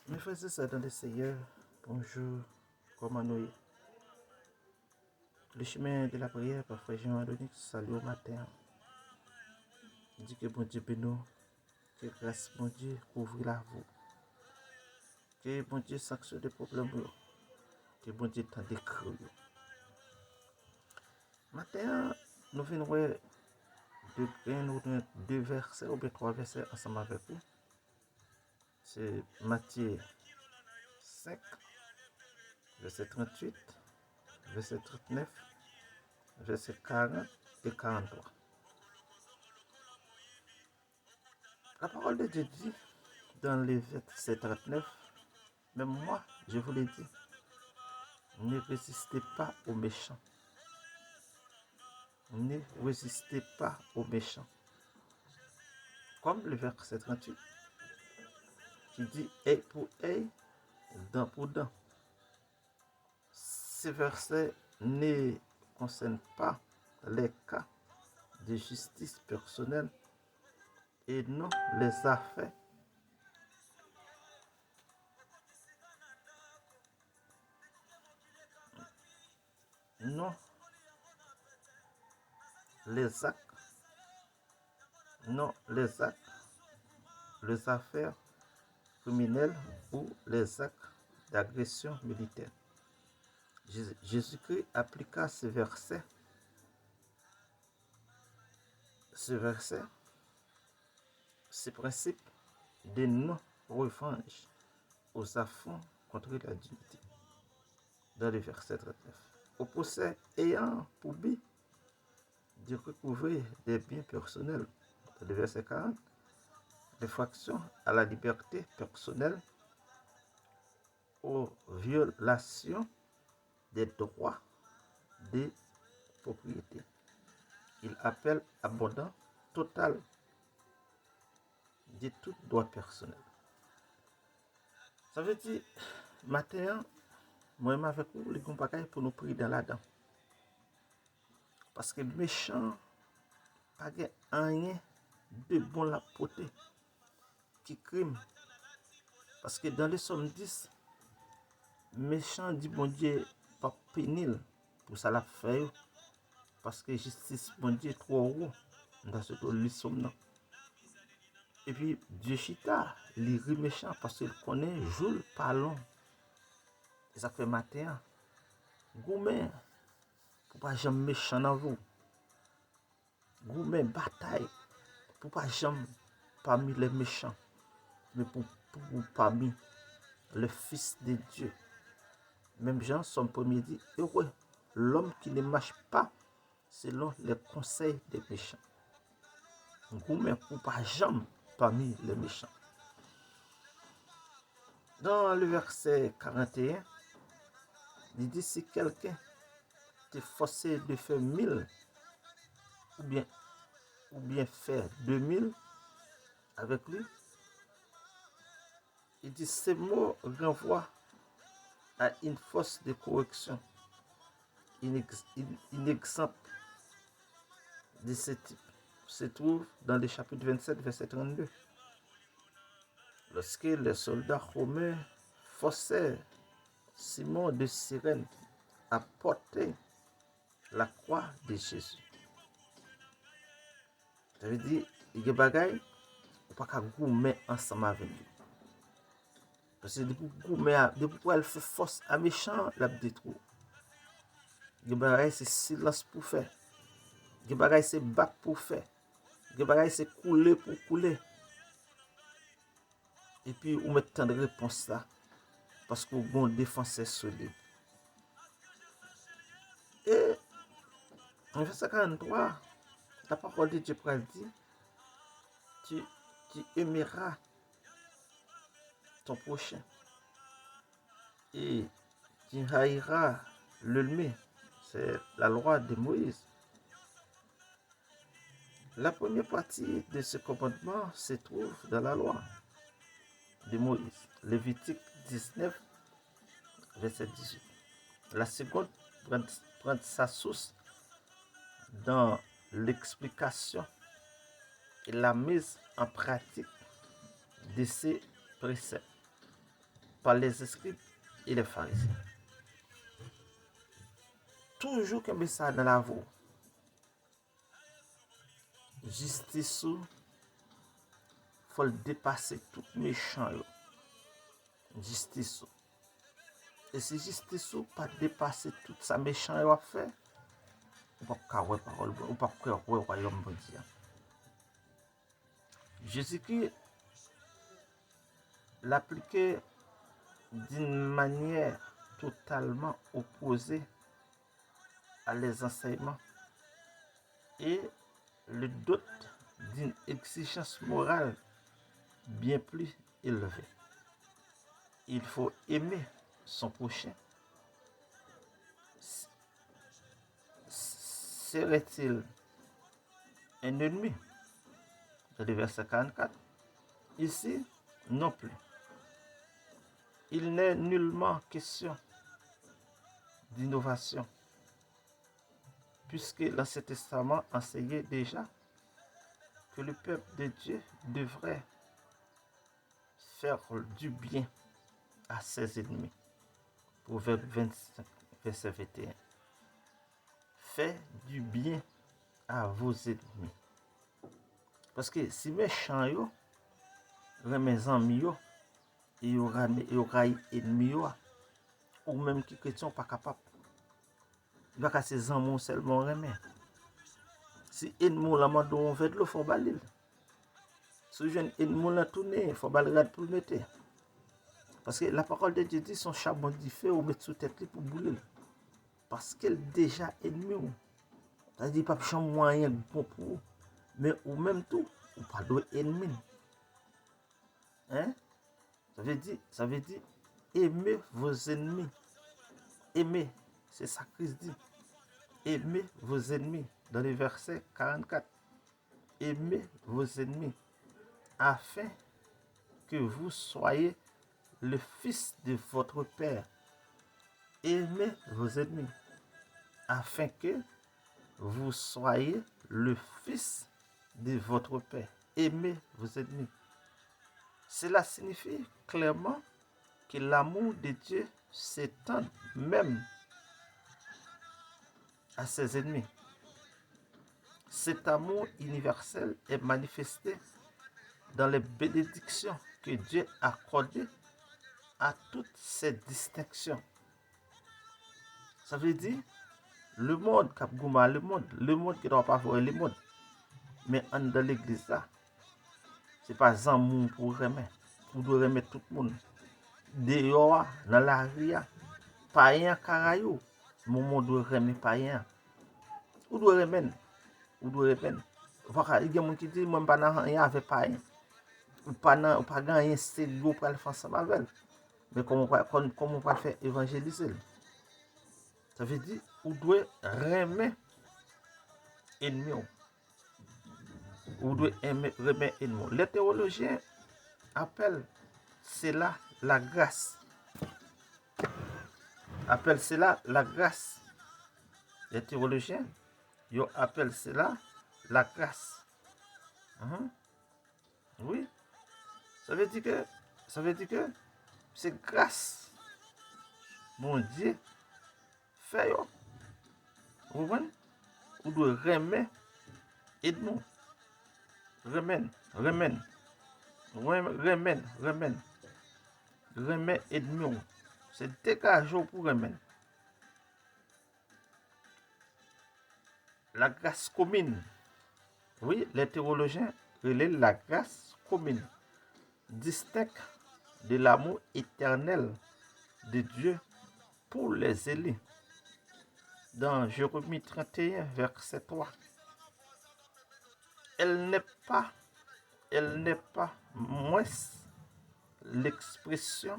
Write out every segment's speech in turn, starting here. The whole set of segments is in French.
Mes frères et sœurs dans le Seigneur, bonjour, comment nous le chemin de la prière par Frère Jean-Adonique, salut au matin. Il dit que bon Dieu bénisse, que grâce bon Dieu couvre la vous, que bon Dieu sanctionne des problèmes, que bon Dieu t'en décrit. Matin, nous venons voir deux versets ou bien trois versets ensemble avec vous. C'est Matthieu 5, verset 38, verset 39, verset 40 et 43. La parole de Dieu dit dans le verset 39, même moi, je vous l'ai dit, ne résistez pas aux méchants. Ne résistez pas aux méchants. Comme le verset 38 qui dit œil pour œil, dent pour dent. Ces versets ne concernent pas les cas de justice personnelle et non les affaires non les actes, non les affaires criminelles ou les actes d'agression militaire. Jésus-Christ appliqua ce verset, ce principe de non-revanche aux affronts contre la dignité. Dans le verset 39. Au procès ayant pour but de recouvrer des biens personnels. Dans le verset 40. L'infraction à la liberté personnelle, aux violations des droits de propriété. Il appelle abondant total de tout droit personnel. Ça veut dire, matin, moi-même avec vous, les compagnies pour nous prier dans la dent. Parce que méchant, pas rien de bon la portée qui crime. Parce que dans les Somme 10, méchant dit bon Dieu pas pénil pour ça la fait parce que justice bon Dieu trop haut dans ce que les Somme. Et puis Dieu chita, il rit méchant parce qu'il connaît jour pas long. Et ça fait matin, gourmet pour pas jamais méchant dans vous. Gourmet bataille pour pas jamais parmi les méchants, mais pour parmi le Fils de Dieu. Même Jean, son premier dit, heureux l'homme qui ne marche pas selon les conseils des méchants. Gourmet pour pas jamais parmi les méchants. Dans le verset 41, il dit si quelqu'un t'est forcé de faire 1000 ou bien faire 2000 avec lui, il dit ces mots renvoient à une force de correction. Un exemple de ce type se trouve dans le chapitre 27, verset 32. Lorsque les soldats romains forçaient Simon de Cyrène à porter la croix de Jésus. Ça veut dire, il y a des bagailles, on ne peut pas goumer ensemble avec lui. Parce que depuis qu'elle fait force à méchant, la détruit. Il y a des bagailles, c'est silence pour faire. Il y a des bagailles, c'est battre pour faire. Il y a des bagailles, c'est couler pour couler. Et puis, on met tant de réponses là. Parce qu'on a une défense solide. Et en verset 43, la parole de Dieu dit, tu aimeras ton prochain et tu haïras l'ennemi. C'est la loi de Moïse. La première partie de ce commandement se trouve dans la loi de Moïse, Lévitique 19, verset 18. La seconde prend sa source dans l'explication et la mise en pratique de ces préceptes. par les escribes et les pharisiens. Toujours comme ça dans la voie. Justice ou faut le dépasser tout méchant yo. Justice ou. Et si justice ou pas dépasser tout ça méchant yo a fait, ou pas kawè parole ou pas kawè royaume bon Dieu. Jésus-Christ l'appliquait d'une manière totalement opposée à les enseignements et le doute d'une exigence morale bien plus élevée. Il faut aimer son prochain. Serait-il un ennemi? C'est le verset 44. Ici, non plus. Il n'est nullement question d'innovation, puisque l'Ancien Testament enseignait déjà que le peuple de Dieu devrait faire du bien à ses ennemis. Proverbe 25, verset 21. Faites du bien à vos ennemis. Parce que si méchant yo, mes amis yo, et y aura ennemis yo, ou même qui chrétien pas capable. Il va casser ses amis seulement remet. Si ennemi la mando on fait de l'eau, faut balil. Si jeune ennemi la tourner, faut balil pour le mettre. Parce que la parole de Dieu dit son charbon du feu ou mettre sous tête pour brûler. Parce qu'elle déjà ennemi. Ça dit pas champ moyen bon pour mais ou même tout ou pas d'ennemi. Hein? Ça veut dire aimez vos ennemis. Aimez, c'est ça que Christ dit. Aimez vos ennemis dans le verset 44. Aimez vos ennemis afin que vous soyez le fils de votre Père. Aimez vos ennemis afin que vous soyez le fils de votre Père. Aimez vos ennemis. Cela signifie clairement que l'amour de Dieu s'étend même à ses ennemis. Cet amour universel est manifesté dans les bénédictions que Dieu a accordées à toutes ces distinctions. Ça veut dire, le monde le monde qui ne doit pas voir le monde. Mais dans l'église là, c'est pas amour pour remettre. Vous devez remettre tout le monde. Dehors, dans la rue, païen carayou. Mon monde doit remettre païen. Vous devez remettre. Vous devez remettre. Voilà, il y a des gens qui disent, moi, je ne pas rien avec païen. Ou pas gagner sérieux pour le faire ensemble avec. Mais comment on va faire évangéliser? Ça veut dire, vous devez remettre ennemi. Vous devez remettre ennemi. Les théologiens appellent cela la grâce. Appellent cela la grâce. Les théologiens, ils appellent cela la grâce. Oui. Ça veut dire que c'est grâce. Mon Dieu fait yo. Vous voyez? Vous devez remettre ennemi. Remène ennemi. C'est dégageant pour remène. La grâce commune. Oui, les théologiens relèvent la grâce commune, distincte de l'amour éternel de Dieu pour les élus. Dans Jérémie 31, verset 3. Elle n'est pas moins l'expression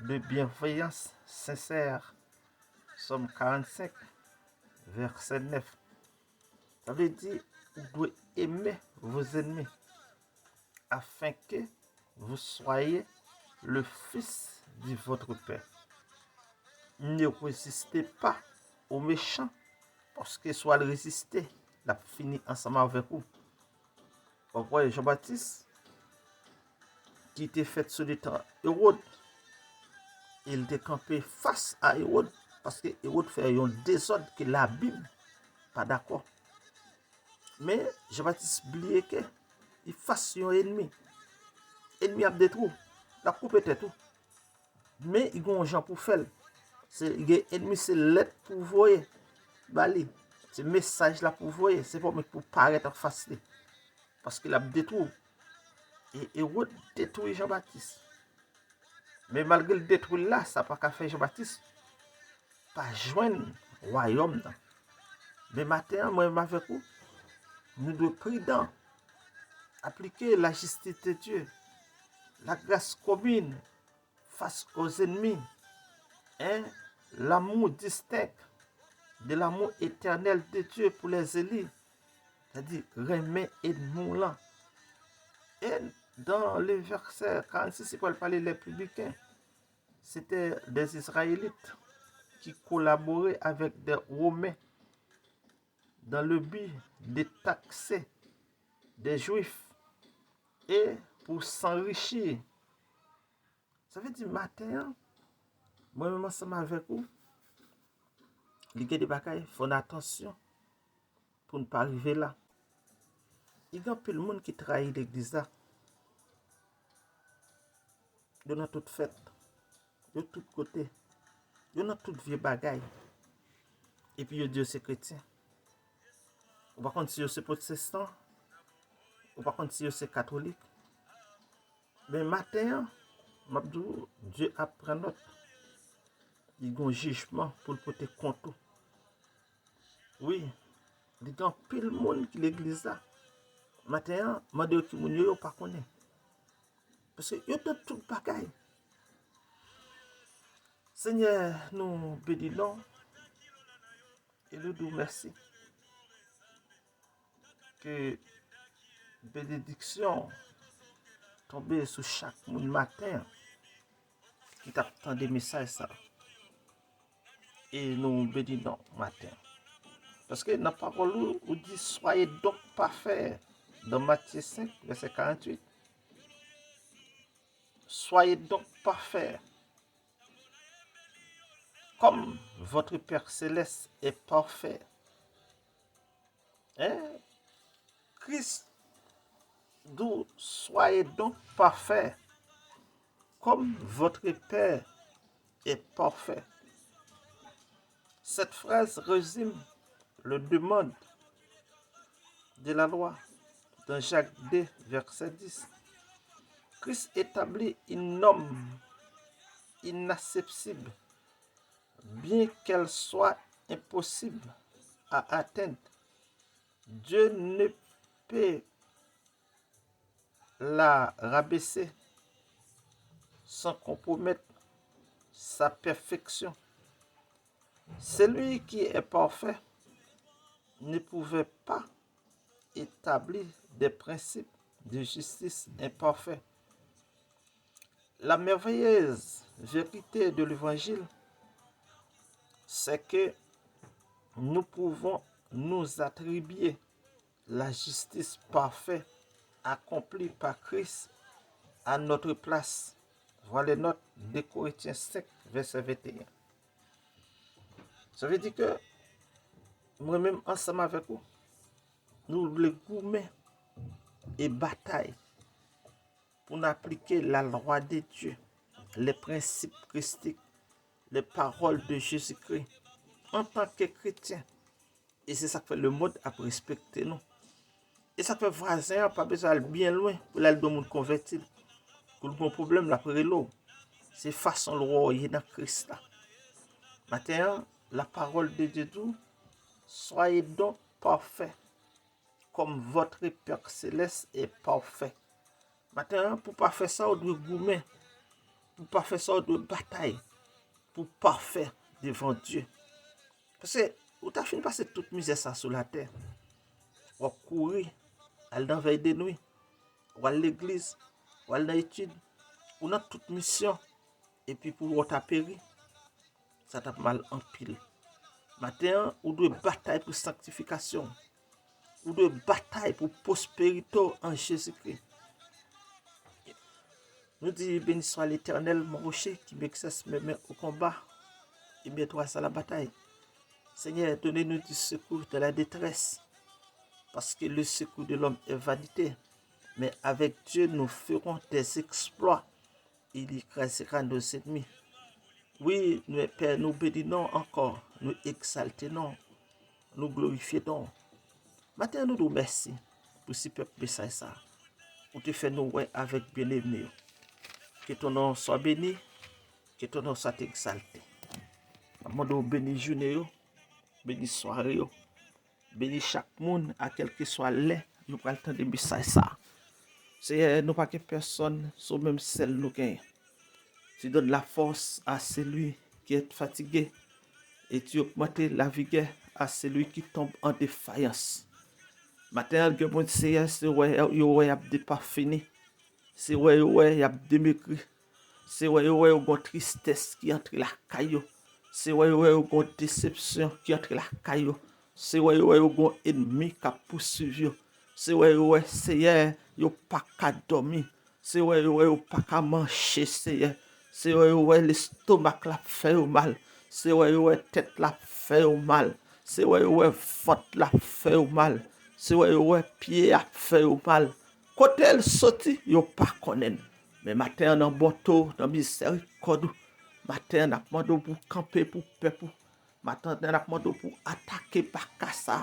de bienveillance sincère. Somme 45, verset 9. Ça veut dire, vous devez aimer vos ennemis afin que vous soyez le fils de votre Père. Ne résistez pas aux méchants, parce que soit le résister, la fini ensemble avec vous. Vous voyez Jean-Baptiste, qui était fait sur le temps Hérode, il était campé face à Hérode, parce que Hérode fait un désordre que la Bible pas d'accord. Mais Jean-Baptiste oublié que il fasse un ennemi. Ennemi a détruit, la coupe tête tout. Mais il y a un gens pour faire. C'est ennemi c'est lettre pour voyer. Bali. C'est message là pour voyer, c'est pas pour paraître en face. Parce qu'il a détruit. Et Hérode détruit Jean-Baptiste. Mais malgré le détruit là, ça n'a pas fait Jean-Baptiste pas joindre le royaume. Mais maintenant, moi, avec vous, nous devons prudents, appliquer la justice de Dieu, la grâce commune face aux ennemis, hein, l'amour distinct de l'amour éternel de Dieu pour les élus, c'est-à-dire remet ennemi là. Et dans le verset 46, il parler des publicains, c'était des Israélites qui collaboraient avec des Romains dans le but de taxer des Juifs et pour s'enrichir. Ça veut dire matin, moi-même ensemble avec vous, il y a des bagailles, il faut attention pour ne pas arriver là. Il y a un peu de monde qui trahit l'église là. Il y a toute fête, de tous côtés, il y a toute vieille bagaille. Et puis il y a Dieu c'est chrétien. Ou par contre si c'est protestant, ou par contre si c'est catholique. Mais matin, Dieu apprend notre. Il y a un jugement pour le côté compte. Oui, il y a pile de monde qui l'église là. Matin, je dis que ne pas connaît. Parce que il y a tout bagaille. Seigneur, nous bénissons et nous disons merci. Que bénédiction tombe sur chaque monde matin qui t'attend des messages ça. Et nous bénissons matin. Parce que dans la parole, on dit soyez donc parfaits. Dans Matthieu 5, verset 48. Soyez donc parfaits. Comme votre Père Céleste est parfait. Hein? Christ, d'où soyez donc parfaits. Comme votre Père est parfait. Cette phrase résume le demande de la loi dans Jacques 2, verset 10. Christ établit une norme inaccessible, bien qu'elle soit impossible à atteindre. Dieu ne peut la rabaisser sans compromettre sa perfection. Celui qui est parfait ne pouvait pas établir des principes de justice imparfaits. La merveilleuse vérité de l'Évangile, c'est que nous pouvons nous attribuer la justice parfaite accomplie par Christ à notre place. Voilà les notes de Corinthiens 5, verset 21. Ça veut dire que moi-même, ensemble avec vous, nous le gourmets et bataille pour appliquer la loi de Dieu, les principes christiques, les paroles de Jésus-Christ en tant que chrétien. Et c'est ça que fait le monde à respecter nous. Et ça fait voisin, pas besoin d'aller bien loin pour aller dans le monde converti. Pour le bon problème, la l'eau. C'est façon le roi dans Christ là. Maintenant, la parole de Dieu dit, soyez donc parfaits, comme votre Père Céleste est parfait. Maintenant, pour pas faire ça, on doit goumer. Pour pas faire ça, on doit bataille. Pour parfait devant Dieu. Parce que, vous avez fini de passer toute misère ça sur la terre. On courir, aller dans la veille de nuit, ou à l'église, ou aller dans l'étude, ou dans toute mission. Et puis pour vous périr, ça t'a mal en pile. Maintenant, on doit bataille pour sanctification. On doit bataille pour prospérité en Jésus-Christ. Nous dit, béni soit l'Éternel, mon rocher, qui m'exerce mes mains au combat et mes doigts à la bataille. Seigneur, donnez-nous du secours de la détresse, parce que le secours de l'homme est vanité. Mais avec Dieu, nous ferons des exploits. Il écrasera nos ennemis. Oui, nous, Père, nous bénissons encore, nous exaltons, nous glorifions. Maintenant, nous nous remercions pour ce peuple message ça. Pour te faire nous avec bien-aimé. Que ton nom soit béni, que ton nom soit exalté. Nous bénis journée, bénis soirée, bénis chaque monde, à quel que soit l'air, nous prenons le temps de message ça. C'est nous pas que personne, sauf même celle nous gagne. Tu donnes la force à celui qui est fatigué et tu augmentes la vigueur à celui qui tombe en défaillance. Matin, que mon Seigneur, c'est ouais, il a des pas fini. C'est ouais, il y a des maigris. C'est ouais, il y a une tristesse qui entre la caillou. C'est ouais, il y a une déception qui entre la caillou. C'est ouais, il y a un ennemi qui a poursuivi. C'est ouais, Seigneur, il n'y a pas qu'à dormir. C'est ouais, il n'y a pas qu'à manger, Seigneur. C'est ouais, l'estomac la fait mal. C'est ouais, tête la fait mal. C'est ouais, ventre la fait mal. C'est ouais, pied a fait mal. Côté elle sorti, yo pas connaît. Mais matin dans bonto, dans miséricorde. Matin n'a demandé pour camper pour peuple. Matin n'a demandé pour attaquer par ça.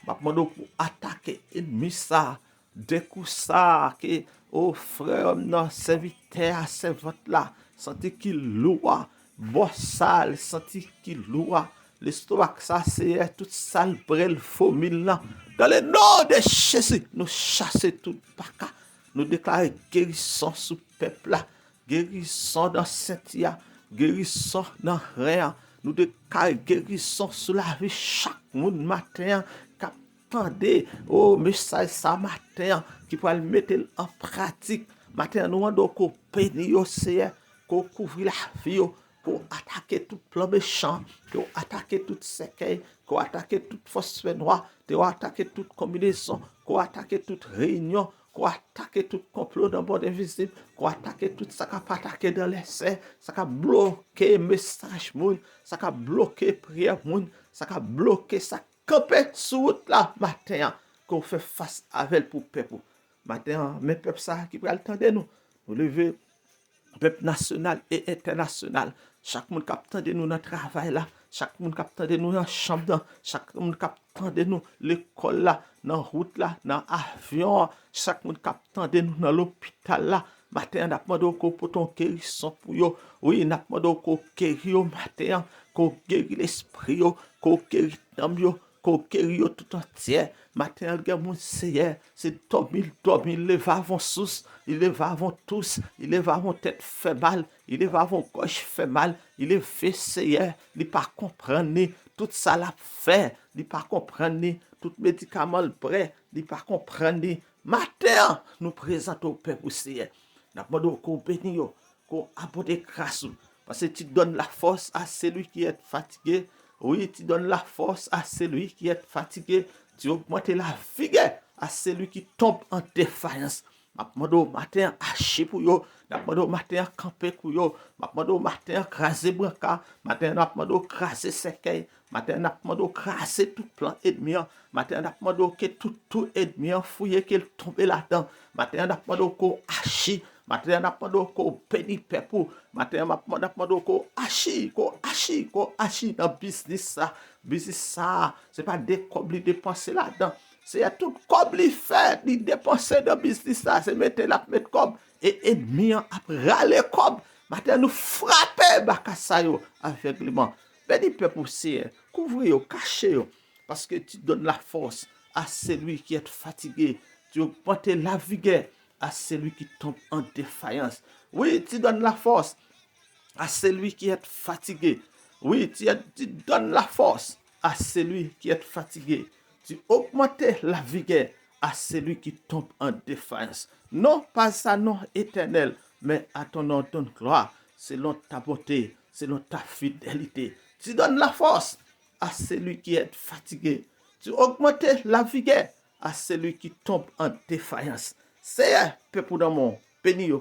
M'a demandé pour attaquer ennemi ça. Dès que ça que oh frère non serviteur à servante là, senti qu'il loua, bossal senti qu'il loua. L'estomac ça c'est toute sale brel faux mille là. Dans le nom de Jésus, nous chassons tout paca. Nous déclarons guérison sous peuple là, guérison dans Saint-Ya, guérison dans rien. Nous déclarons guérison sous la vie chaque monde matin. Attendez, oh, message ça matin, qui peut le mettre en pratique. Matin, nous demandons qu'on bénisse au Seigneur, qu'on couvre la vie, qu'on attaque tout plan méchant, qu'on attaque tout séquelle, qu'on attaque toute force noire, qu'on attaque toute combinaison, qu'on attaque toute réunion, qu'on attaque tout complot dans le monde invisible, qu'on attaque tout ça qui a attaqué dans l'essai, ça qui a bloqué message moun, ça qui a bloqué prière moun, ça qui a bloqué ça camper sous route là matin qu'on fait face avec pour peuple. Matin, mes peuples ça qui prend le temps de nous lever peuple national et international. Chaque monde qui attend de nous dans le travail là, chaque monde qui attend de nous dans la chambre, chaque monde qui attend de nous l'école là, dans la route là, dans l'avion, chaque monde qui attend de nous dans l'hôpital là. Matin, on a demandé pour ton guérison pour yo. Oui, on a demandé qu'on guérit matin, qu'on guérit l'esprit, qu'on guérit l'âme, qu'on guérit tout entier. Matin, mon Seigneur, c'est dormir, lever avant tous, il lève avant tous, il lève avant tête fait mal, il lève avant gauche fait mal, il lève Seigneur, il pas comprendre tout ça l'a fait, il pas comprendre tout médicament prêt, il pas comprendre. Matin, nous présentons au Père Seigneur. Nous demandons qu'on bénisse, qu'on abonde grâce, parce que tu donnes la force à celui qui est fatigué. Oui, tu donnes la force à celui qui est fatigué. Tu augmentes la vigueur à celui qui tombe en défaillance. Je demande matin hacher pour yo, je demande matin camper pour yo, je demande matin craser branca, matin je demande craser séquelle, matin je demande craser tout plan ennemi, matin je demande que tout ennemi fouiller qu'il tombe là-dedans, matin je demande qu'on hacher. Matin, on demande qu'on bénisse peuple. Matin, on demande qu'on achie dans business ça. Business ça, c'est pas des cobles dépenser là-dedans. C'est tout comme il fait, il dépenser dans business ça, c'est mettre comme et ennemi après râler comme. Matin nous frapper bakassayo aveuglement. Béni peuple aussi, couvrez yo, cachez yo parce que tu donnes la force à celui qui est fatigué, tu augmentes la vigueur à celui qui tombe en défaillance. Oui, tu donnes la force à celui qui est fatigué. Oui, tu donnes la force à celui qui est fatigué. Tu augmentes la vigueur à celui qui tombe en défaillance. Non pas à nom éternel, mais à ton nom de gloire, selon ta bonté, selon ta fidélité. Tu donnes la force à celui qui est fatigué. Tu augmentes la vigueur à celui qui tombe en défaillance. C'est un peuple dans mon béni.